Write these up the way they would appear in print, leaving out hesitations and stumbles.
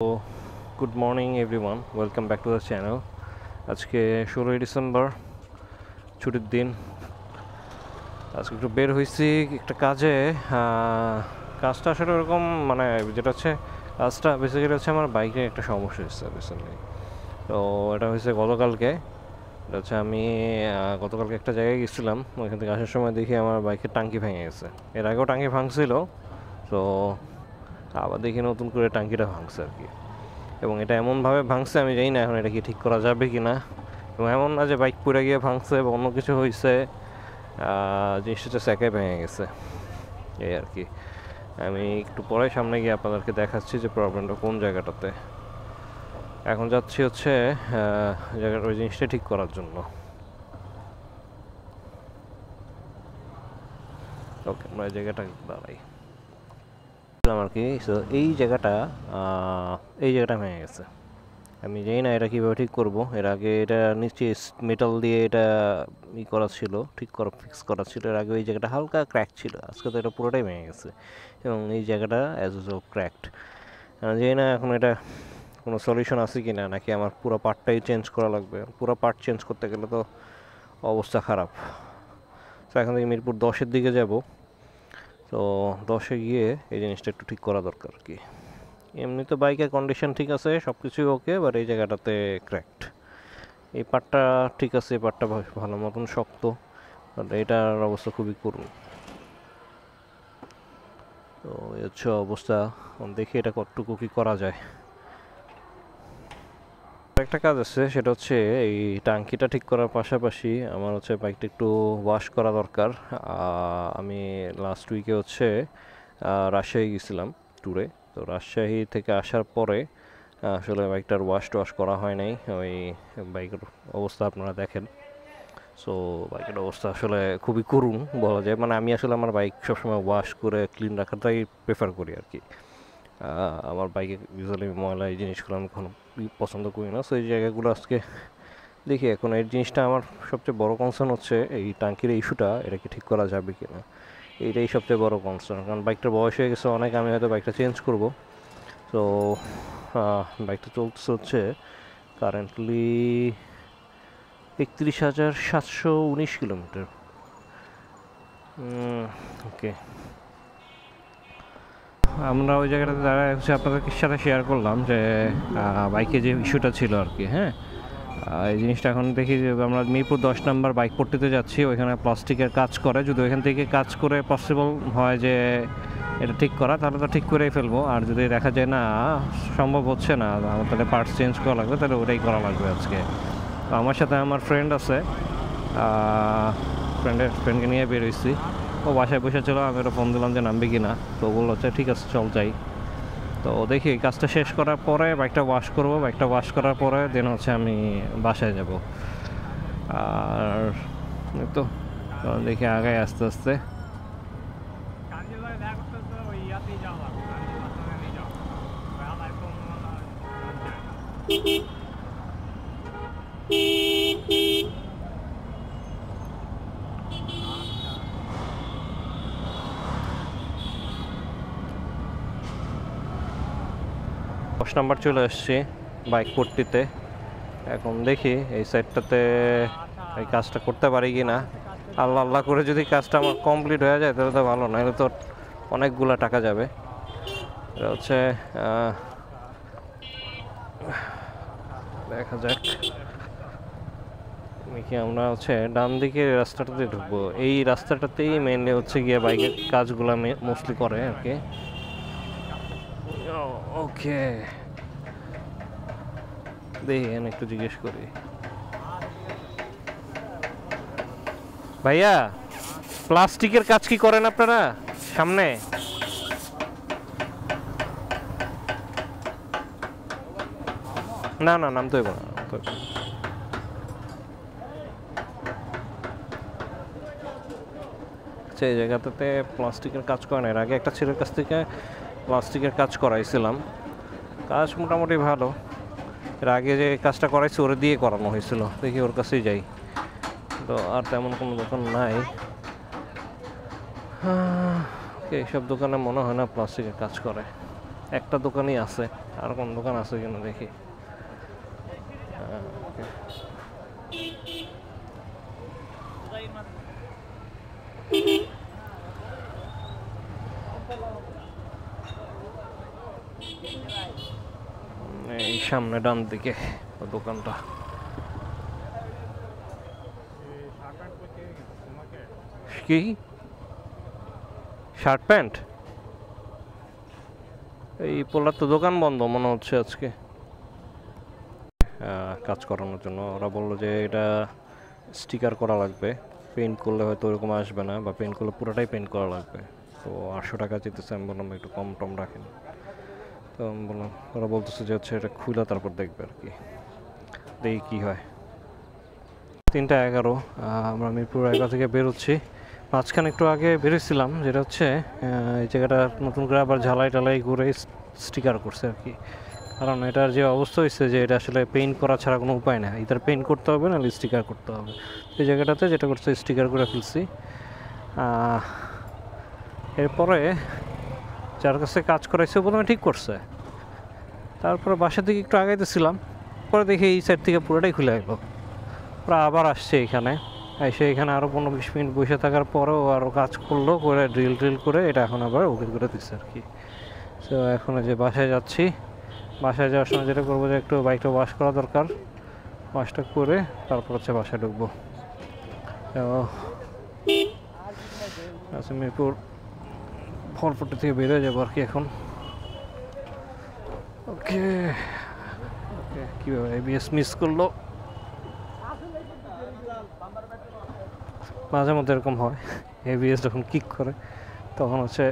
তো good morning everyone, welcome back to the channel. আজকে 16ই December, ছুটির দিন। আজকে একটু বের হয়েছি একটা কাজে। কাজটা আসলে ওরকম মানে যেটা হচ্ছে কাজটা বেসিক্যালি হচ্ছে আমার বাইকের একটা সমস্যা হয়েছে রিসেন্টলি। তো এটা হয়েছে গতকালকে। এটা হচ্ছে আমি গতকালকে একটা জায়গায় গেছিলাম, ওইখান থেকে আসার সময় দেখি আমার বাইকের টাঙ্কি ভেঙে গেছে। এর আগেও টাঙ্কি ভাঙছিল, তো আবার দেখি নতুন করে টাঙ্কিটা ভাঙছে আর কি। এবং এটা এমনভাবে ভাঙছে আমি জানি না এখন এটা কি ঠিক করা যাবে কি না। এবং এমন না যে বাইক পুড়ে গিয়ে ভাঙছে বা অন্য কিছু হয়েছে, জিনিসটা হচ্ছে স্যাকে ভেঙে গেছে, এই আর কি। আমি একটু পরে সামনে গিয়ে আপনাদেরকে দেখাচ্ছি যে প্রবলেমটা কোন জায়গাটাতে। এখন যাচ্ছি হচ্ছে জায়গাটা ওই জিনিসটা ঠিক করার জন্য। ওকে, আমরা এই জায়গাটা দাঁড়াই আর কি। সো এই জায়গাটা ভেঙে গেছে। আমি জানি না এটা কীভাবে ঠিক করব। এর আগে এটা নিচে মেটাল দিয়ে এটা করা ছিল, ফিক্স করা ছিল। এর আগে এই জায়গাটা হালকা ক্র্যাক ছিল, আজকে তো এটা পুরোটাই ভেঙে গেছে এবং এই জায়গাটা অ্যাজ ইউজুয়াল ক্র্যাকড। আমি জানি না এখন এটা কোনো সলিউশন আছে কি না, নাকি আমার পুরো পার্টটাই চেঞ্জ করা লাগবে। পুরো পার্ট চেঞ্জ করতে গেলে তো অবস্থা খারাপ। তো এখন থেকে মিরপুর 10-এর দিকে যাব। তো 10-এ গিয়ে এই জিনিসটা একটু ঠিক করা দরকার আর কি। এমনি তো বাইকের কন্ডিশন ঠিক আছে, সব কিছুই ওকে, বাট এই জায়গাটাতে ক্র্যাকড। এই পার্টটা ঠিক আছে, এই পার্টটা ভালো মতন শক্ত, বাট এটার অবস্থা খুবই করুণ। তো এই হচ্ছে অবস্থা। দেখি এটা কতটুকু কি করা যায়। একটা কাজ আছে, সেটা হচ্ছে এই টাঙ্কিটা ঠিক করার পাশাপাশি আমার হচ্ছে বাইকটা একটু ওয়াশ করা দরকার। আমি লাস্ট উইকে হচ্ছে রাজশাহী গেছিলাম ট্যুরে। তো রাজশাহী থেকে আসার পরে আসলে বাইকটার ওয়াশ টোয়াশ করা হয় নাই। ওই বাইকের অবস্থা আপনারা দেখেন। সো বাইকের অবস্থা আসলে খুবই করুণ বলা যায়। মানে আমি আসলে আমার বাইক সবসময় ওয়াশ করে ক্লিন রাখাটাই প্রেফার করি আর কি। আমার বাইকে ইউজুয়ালি ময়লা এই জিনিসগুলো আমি কখনো পছন্দ করি না। সো এই জায়গাগুলো আজকে দেখি। এখন এই জিনিসটা আমার সবচেয়ে বড় কনসার্ন হচ্ছে এই টাঙ্কির ইস্যুটা, এটাকে ঠিক করা যাবে কি না, এইটাই সবচেয়ে বড় কনসার্ন। কারণ বাইকটার বয়স হয়ে গেছে অনেক, আমি হয়তো বাইকটা চেঞ্জ করব। তো বাইকটা চলতেছে হচ্ছে কারেন্টলি 31,719 কিলোমিটার। ওকে, আমরা ওই জায়গাটাতে দাঁড়ায় হচ্ছে আপনাদের সাথে শেয়ার করলাম যে বাইকে যে ইস্যুটা ছিল আর কি। হ্যাঁ, এই জিনিসটা এখন দেখি যে আমরা মিরপুর 10 নম্বর বাইক পট্টিতে যাচ্ছি, ওইখানে প্লাস্টিকের কাজ করে। যদি ওইখান থেকে কাজ করে পসিবল হয় যে এটা ঠিক করা, তাহলে তো ঠিক করেই ফেলবো। আর যদি দেখা যায় না সম্ভব হচ্ছে না, তাহলে পার্টস চেঞ্জ করা লাগবে, তাহলে ওটাই করা লাগবে আজকে। তো আমার সাথে আমার ফ্রেন্ড আছে, ফ্রেন্ডকে নিয়ে বেরোইছি। ও বাসায় বসে ছিল, আমি ওটা ফোন দিলাম যে নামবি কি না। তো বললো হচ্ছে ঠিক আছে চল যাই। তো দেখি কাজটা শেষ করার পরে বাইকটা ওয়াশ করব। বাইকটা ওয়াশ করার পরে দেন হচ্ছে আমি বাসায় যাব। আর তো দেখি আগায় আস্তে আস্তে। দশ নাম্বার চলে আসছি বাইক পট্টিতে। এখন দেখি এই সাইডটাতে এই কাজটা করতে পারি কি না। আল্লাহ আল্লাহ করে যদি কাজটা আমার কমপ্লিট হয়ে যায় তাহলে তো ভালো, নাহলে তো অনেকগুলো টাকা যাবে। এটা হচ্ছে দেখা যাক। দেখি আমরা হচ্ছে ডান দিকে রাস্তাটাতে ঢুকবো। এই রাস্তাটাতেই মেনলি হচ্ছে গিয়ে বাইকের কাজগুলো মোস্টলি করে আর কি। ওকে, দেখি একটু জিজ্ঞেস করি। ভাইয়া, প্লাস্টিকের কাজ কি করেন আপনারা সামনে? না না, নামতে হবে না। এই জায়গাটাতে প্লাস্টিকের কাজ করেন। এর আগে একটা ছেলের কাছ থেকে প্লাস্টিকের কাজ করাইছিলাম, কাজ মোটামুটি ভালো। এর আগে যে কাজটা করাইছি ওরে দিয়ে করানো হয়েছিল, দেখি ওর কাছেই যাই। তো আর তেমন কোনো দোকান নাই। এইসব দোকানে মনে হয় না প্লাস্টিকের কাজ করে। একটা দোকানই আছে, আর কোন দোকান আছে কিনা দেখি। এই সামনে ডান দিকে দোকানটা। কি শার্ট প্যান্ট? এই পোলার তো দোকান বন্ধ মনে হচ্ছে আজকে। কাজ করানোর জন্য ওরা বললো যে এটা স্টিকার করা লাগবে, পেন্ট করলে হয়তো ওরকম আসবে না, বা পেন্ট করলে পুরোটাই পেন্ট করা লাগবে। তো 800 টাকা চেতেছে। আমি বললাম একটু কম টম রাখেন। তো আমি বললাম, ওরা বলতেছে যে হচ্ছে এটা খুলে তারপর দেখবে আর কি, দেখি কী হয়। 3:11 আমরা মিরপুর 11 থেকে বেরোচ্ছি। মাঝখানে একটু আগে বেরোচ্ছিলাম, যেটা হচ্ছে এই জায়গাটা নতুন করে আবার ঝালাই টালাই করে স্টিকার করছে আর কি। কারণ এটার যে অবস্থা হয়েছে যে এটা আসলে পেইন্ট করা ছাড়া কোনো উপায় নেই, ইদার পেইন্ট করতে হবে না স্টিকার করতে হবে। এই জায়গাটাতে যেটা করছে স্টিকার করে ফেলছি। এরপরে যার কাছে কাজ করাইছে প্রথমে ঠিক করছে, তারপরে বাসা থেকে একটু আগাইতেছিলাম, পরে দেখি এই সাইড থেকে পুরোটাই খুলে গেলো। ওরা আবার আসছে এখানে, এসে এখানে আরও 15-20 মিনিট বসে থাকার পরেও আরও কাজ করলো, করে ড্রিল করে এটা এখন আবার ওকে করে দিচ্ছে আর কি। তো এখন যে বাসায় যাচ্ছি, বাসায় যাওয়ার সময় যেটা করবো যে একটু বাইকটা ওয়াশ করা দরকার, ওয়াশটা করে তারপর হচ্ছে বাসায় ঢুকবো। তো মিরপুর ফলপট্টি থেকে বেরোয় যাবো আর কি এখন। ওকে ওকে, কীভাবে এবিএস মিস করলো, মাঝে মধ্যে এরকম হয়। এবিএস যখন কিক করে তখন হচ্ছে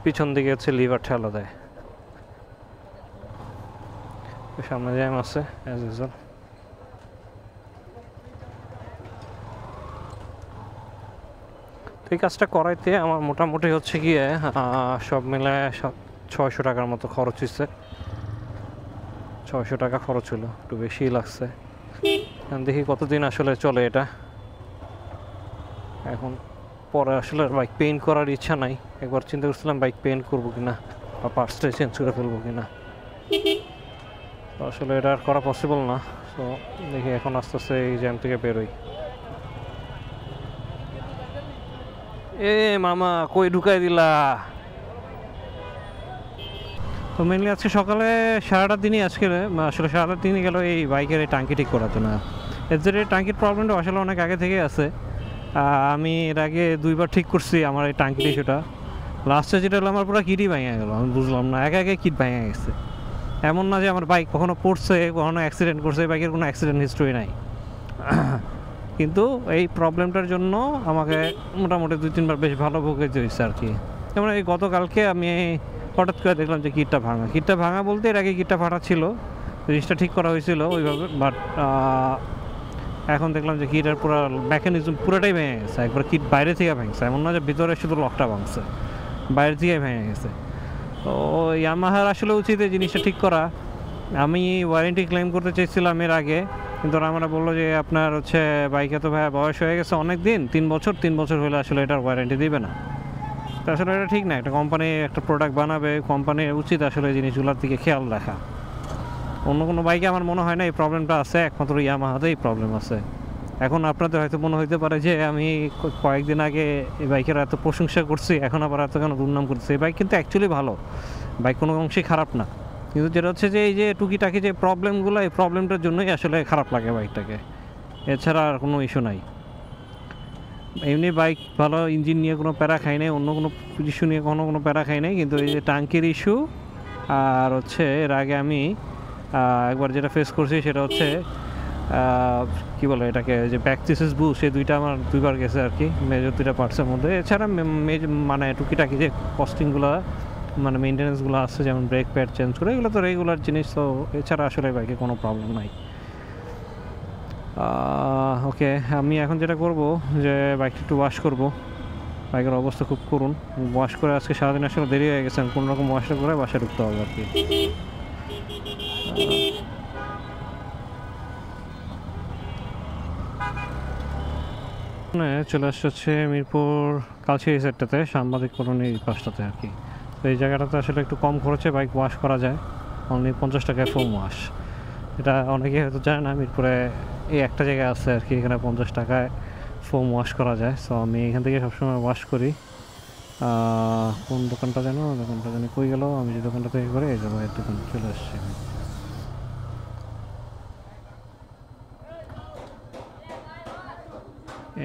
পিছন দিকে হচ্ছে লিভার ঠেলা দেয়। সামনে জ্যাম আছে অ্যাজ ইউজুয়াল। তো এই কাজটা করাইতে আমার মোটামুটি হচ্ছে গিয়ে সব মিলে 600 টাকার মতো খরচ হয়েছে। 600 টাকা খরচ হলো, একটু বেশিই লাগছে। দেখি কতদিন আসলে চলে এটা। এখন পরে আসলে বাইক পেইন্ট করার ইচ্ছা নাই। একবার চিন্তা করছিলাম বাইক পেইন্ট করবো কিনা বা পার্টসটাই চেঞ্জ করে ফেলবো কিনা, তো আসলে এটা আর করা পসিবল না। তো দেখি এখন আস্তে আস্তে এই জ্যাম থেকে বেরোই। এ মামা কই ঢুকাই দিলা? তো মেনলি আজকে সকালে সারাটা দিনই আজকে আসলে সারাটা দিনই গেল এই বাইকের এই টাঙ্কি ঠিক করার জন্য। এর যে টাঙ্কির প্রবলেমটা আসলে অনেক আগে থেকে আছে। আমি এর আগে 2বার ঠিক করছি আমার এই টাঙ্কির ইস্যুটা। লাস্টে যেটা হলো আমার পুরো কিটই ভেঙে গেলো, আমি বুঝলাম না, একে কিট ভেঙে গেছে। এমন না যে আমার বাইক কখনো পড়ছে, কখনো অ্যাক্সিডেন্ট করছে, বাইকের কোনো অ্যাক্সিডেন্ট হিস্ট্রি নাই। কিন্তু এই প্রবলেমটার জন্য আমাকে মোটামুটি 2-3বার বেশ ভালো ভোগে হয়েছে আর কি। যেমন এই গতকালকে আমি হঠাৎ করে দেখলাম যে কিটটা ভাঙা বলতে এর আগে কিটটা ফাটা ছিল, জিনিসটা ঠিক করা হয়েছিল ওইভাবে, বাট এখন দেখলাম যে কিটের পুরো মেকানিজম পুরোটাই ভেঙে গেছে। একবার কিট বাইরে থেকে ভেঙেছে, এমন না যে ভিতরে শুধু লকটা ভাঙছে, বাইরে থেকে ভেঙে গেছে। তো ইয়ামাহার আসলে উচিত এই জিনিসটা ঠিক করা। আমি ওয়ারেন্টি ক্লেম করতে চেয়েছিলাম এর আগে, কিন্তু আমরা বললো যে আপনার হচ্ছে বাইকে তো ভাই বয়স হয়ে গেছে অনেক দিন, 3 বছর হলে আসলে এটার ওয়ারেন্টি দিবে না। তো আসলে এটা ঠিক না, একটা কোম্পানি একটা প্রোডাক্ট বানাবে, কোম্পানির উচিত আসলে এই জিনিসগুলোর দিকে খেয়াল রাখা। অন্য কোনো বাইকে আমার মনে হয় না এই প্রবলেমটা আছে, একমাত্র ইয়ামাহাতে এই প্রবলেম আছে। এখন আপনাদের হয়তো মনে হইতে পারে যে আমি কয়েকদিন আগে এই বাইকের এত প্রশংসা করছি, এখন আবার এত কেন দুর্নাম করছি। এই বাইক কিন্তু অ্যাকচুয়ালি ভালো বাইক, কোনো অংশেই খারাপ না। কিন্তু যেটা হচ্ছে যে এই যে টুকিটাকি যে প্রবলেমগুলো, এই প্রবলেমটার জন্যই আসলে খারাপ লাগে বাইকটাকে, এছাড়া আর কোনো ইস্যু নাই। এমনি বাইক ভালো, ইঞ্জিন নিয়ে কোনো প্যারা খাই নাই, অন্য কোনো ইস্যু নিয়ে কোনো প্যারা খাই নাই, কিন্তু এই যে টাঙ্কির ইস্যু আর হচ্ছে এর আগে আমি একবার যেটা ফেস করছি সেটা হচ্ছে কী বলে এটাকে, যে ব্যাক চেসিস বুশ, সেই দুইটা আমার 2বার গেছে আর কি, মেজর 2টা পার্টসের মধ্যে। এছাড়া মানে টুকিটাকি যে কস্টিংগুলো মানে মেনটেন্যান্সগুলো আছে, যেমন ব্রেক প্যাড চেঞ্জ করে, এগুলো তো রেগুলার জিনিস। তো এছাড়া আসলে বাইকে কোনো প্রবলেম নাই। ওকে, আমি এখন যেটা করব যে বাইকটা একটু ওয়াশ করব। বাইকের অবস্থা খুব করুন, ওয়াশ করে আজকে সারাদিন আসলে দেরি হয়ে গেছে, কোনো রকম ওয়াশটা করে বাসায় ঢুকতে হবে আর কি। চলে আসছে হচ্ছে মিরপুর কালচিরি সাইডটাতে, সাংবাদিক কলোনির পাশটাতে আর কি। এই জায়গাটাতে আসলে একটু কম খরচে বাইক ওয়াশ করা যায়, অনলি 50 টাকায় ফোম ওয়াশ। এটা অনেকে হয়তো জানে না, মিরপুরে এই একটা জায়গা আছে আর কি, এখানে 50 টাকায় ফোম ওয়াশ করা যায়। সো আমি এখান থেকে সবসময় ওয়াশ করি। কোন দোকানটা জানো, দোকানটা জানি কই গেল, আমি যে দোকানটা থেকে করি এই জায়গায় দোকান চলে আসছে।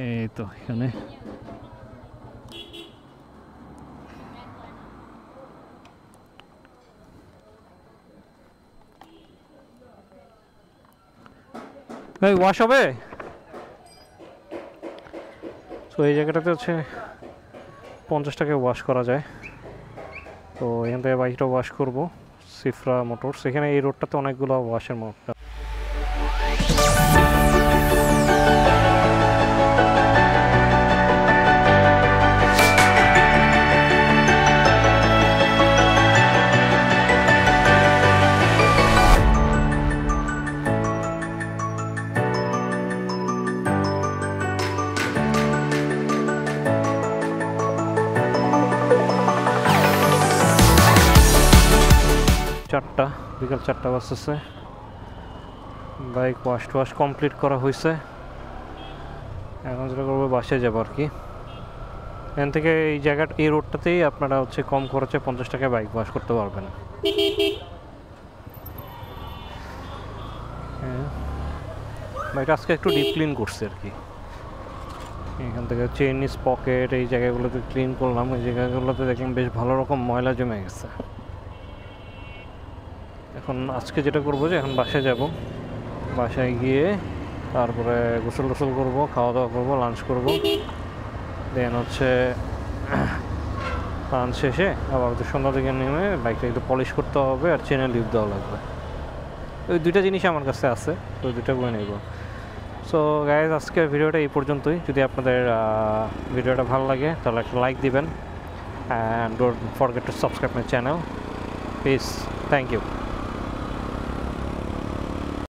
এই তো এখানে এই ওয়াশ হবে। তো এই জায়গাটাতে হচ্ছে 50 টাকায় ওয়াশ করা যায়। তো এখান থেকে বাইকটা ওয়াশ করবো, সিফরা মোটরস। এখানে এই রোডটাতে অনেকগুলো ওয়াশের মোটর। বিকাল 4টা বাজতেছে, বাইক ওয়াশ কমপ্লিট করা হয়েছে। এখন যেটা করবো বাসায় যাবো আর কি। এখান থেকে এই জায়গাটা, এই রোডটাতেই আপনারা হচ্ছে কম খরচে 50 টাকায় বাইক ওয়াশ করতে পারবেন। বাইকটা আজকে একটু ডিপ ক্লিন করছে আর কি। এখান থেকে চেইনিস পকেট এই জায়গাগুলোতে ক্লিন করলাম। এই জায়গাগুলোতে দেখলাম বেশ ভালো রকম ময়লা জমে গেছে। এখন আজকে যেটা করবো যে এখন বাসায় যাব, বাসায় গিয়ে তারপরে গোসল টোসল করবো, খাওয়া দাওয়া করবো, লাঞ্চ করবো। দেন হচ্ছে লাঞ্চ শেষে আবার হচ্ছে সন্ধ্যা থেকে নেমে বাইকটা একটু পলিশ করতে হবে আর চেনে লিভ দেওয়া লাগবে। ওই দুইটা জিনিস আমার কাছে আছে, তো দুইটা করে নেব। সো গাইজ, আজকের ভিডিওটা এই পর্যন্তই। যদি আপনাদের ভিডিওটা ভালো লাগে তাহলে একটা লাইক দিবেন, and don't forget to subscribe my channel. Peace, thank you.